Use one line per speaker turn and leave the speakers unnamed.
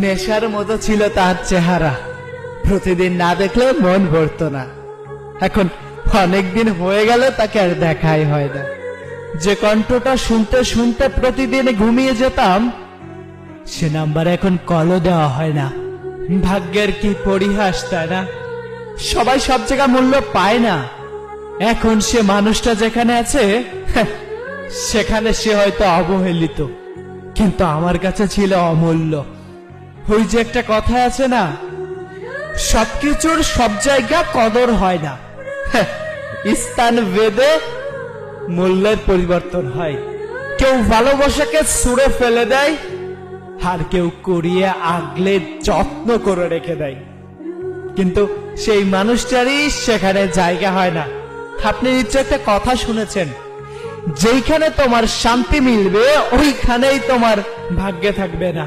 নেশার মতো ছিল তার চেহারা, প্রতিদিন না দেখলে মন ভরতো না। এখন অনেকদিন হয়ে গেল তাকে আর দেখাই হয় না। যে কণ্ঠটা শুনতে শুনতে প্রতিদিন ঘুমিয়ে যেতাম, সে নাম্বার এখন কলও দেওয়া হয় না। ভাগ্যের কি পরিহাস, তাই না? সবাই সব জায়গা মূল্য পায় না। এখন সে মানুষটা যেখানে আছে সেখানে সে হয়তো অবহেলিত, কিন্তু আমার কাছে ছিল অমূল্য। ওই যে একটা কথা আছে না, সবকিছুর সব জায়গা কদর হয় না, স্থান ভেদে মূল্যের পরিবর্তন হয়। কেউ ভালোবাসাকে ছুঁড়ে ফেলে দেয়, আর কেউ কুড়িয়ে আগলে যত্ন করে রেখে দেয়, কিন্তু সেই মানুষটারই সেখানে জায়গা হয় না। আপনি নিশ্চয় একটা কথা শুনেছেন, যেইখানে তোমার শান্তি মিলবে ওইখানেই তোমার ভাগ্যে থাকবে না।